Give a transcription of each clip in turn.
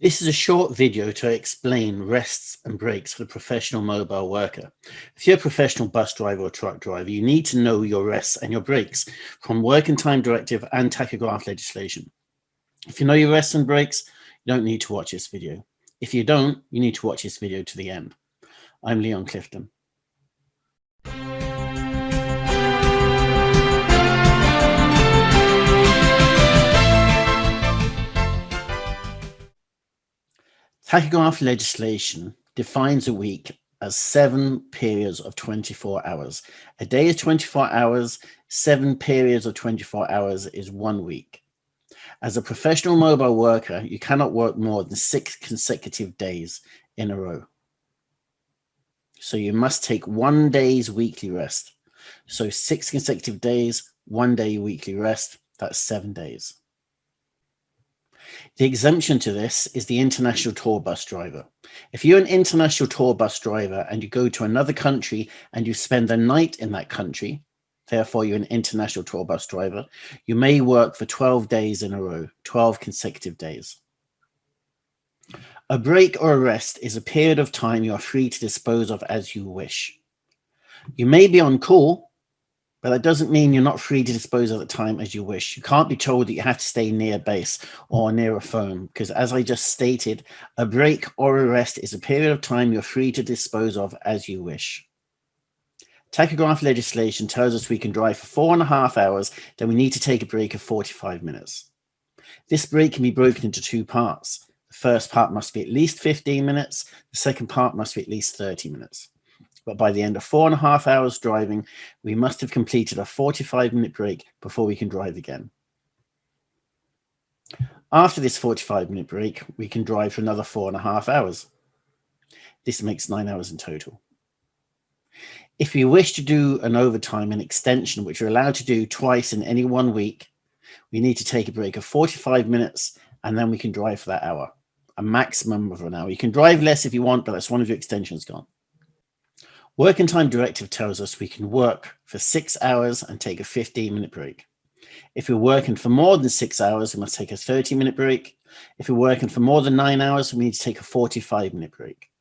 This is a short video to explain rests and breaks for the professional mobile worker. If you're a professional bus driver or truck driver, you need to know your rests and your breaks from working time directive and tachograph legislation. If you know your rests and breaks, you don't need to watch this video. If you don't, you need to watch this video to the end. I'm Leon Clifton. Tachograph legislation defines a week as 7 periods of 24 hours. A day is 24 hours, 7 periods of 24 hours is 1 week. As a professional mobile worker, you cannot work more than 6 consecutive days in a row. So you must take 1 day's weekly rest. So 6 consecutive days, 1 day weekly rest, that's 7 days. The exemption to this is the international tour bus driver. If you're an international tour bus driver and you go to another country and you spend the night in that country, therefore you're an international tour bus driver, you may work for 12 days in a row, 12 consecutive days. A break or a rest is a period of time you are free to dispose of as you wish. You may be on call, but that doesn't mean you're not free to dispose of the time as you wish. You can't be told that you have to stay near base or near a phone, because as I just stated, a break or a rest is a period of time you're free to dispose of as you wish. Tachograph legislation tells us we can drive for 4.5 hours, then we need to take a break of 45 minutes. This break can be broken into 2 parts. The first part must be at least 15 minutes. The second part must be at least 30 minutes. But by the end of 4.5 hours driving, we must have completed a 45-minute break before we can drive again. After this 45-minute break, we can drive for another 4.5 hours. This makes 9 hours in total. If we wish to do an overtime and extension, which we're allowed to do twice in any 1 week, we need to take a break of 45 minutes and then we can drive for that hour, a maximum of an hour. You can drive less if you want, but that's one of your extensions gone. Working time directive tells us we can work for 6 hours and take a 15-minute break. If we're working for more than 6 hours, we must take a 30-minute break. If we're working for more than 9 hours, we need to take a 45-minute break.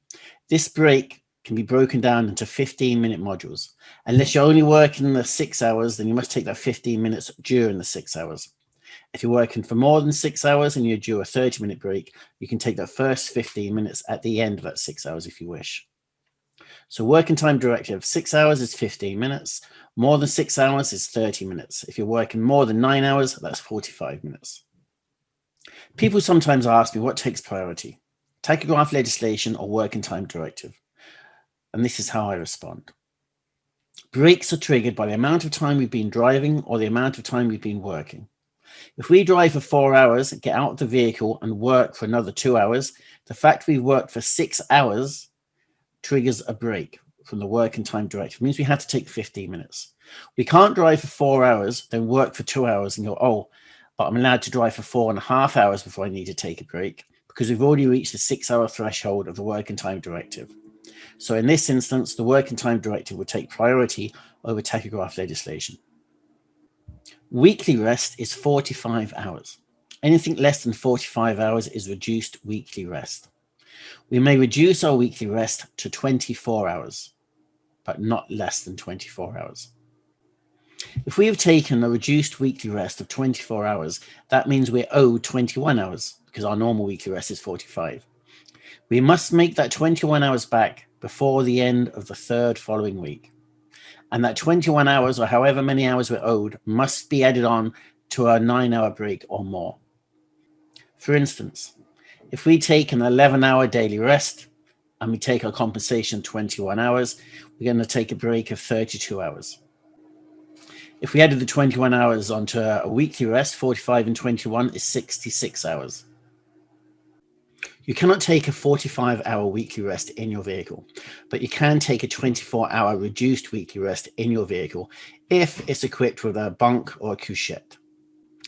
This break can be broken down into 15-minute modules. Unless you're only working the 6 hours, then you must take that 15 minutes during the 6 hours. If you're working for more than 6 hours and you're due a 30-minute break, you can take that first 15 minutes at the end of that 6 hours if you wish. So working time directive, 6 hours is 15 minutes. More than 6 hours is 30 minutes. If you're working more than 9 hours, that's 45 minutes. People sometimes ask me what takes priority, tachograph legislation or working time directive. And this is how I respond. Breaks are triggered by the amount of time we've been driving or the amount of time we've been working. If we drive for 4 hours, get out of the vehicle and work for another 2 hours, the fact we've worked for 6 hours triggers a break from the working time directive. It means we have to take 15 minutes. We can't drive for 4 hours, then work for 2 hours and go, oh, but I'm allowed to drive for 4.5 hours before I need to take a break, because we've already reached the 6-hour threshold of the working time directive. So in this instance, the working time directive would take priority over tachograph legislation. Weekly rest is 45 hours. Anything less than 45 hours is reduced weekly rest. We may reduce our weekly rest to 24 hours, but not less than 24 hours. If we have taken a reduced weekly rest of 24 hours, that means we're owed 21 hours because our normal weekly rest is 45. We must make that 21 hours back before the end of the 3rd following week. And that 21 hours or however many hours we're owed must be added on to our 9-hour break or more. For instance, if we take an 11-hour daily rest and we take our compensation 21 hours, we're going to take a break of 32 hours. If we added the 21 hours onto a weekly rest, 45 and 21 is 66 hours. You cannot take a 45-hour weekly rest in your vehicle, but you can take a 24-hour reduced weekly rest in your vehicle if it's equipped with a bunk or a couchette.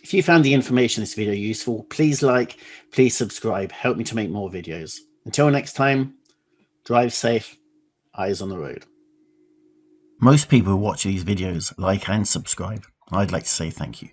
If you found the information in this video useful, please like, please subscribe, help me to make more videos. Until next time, drive safe, eyes on the road. Most people who watch these videos like and subscribe. I'd like to say thank you.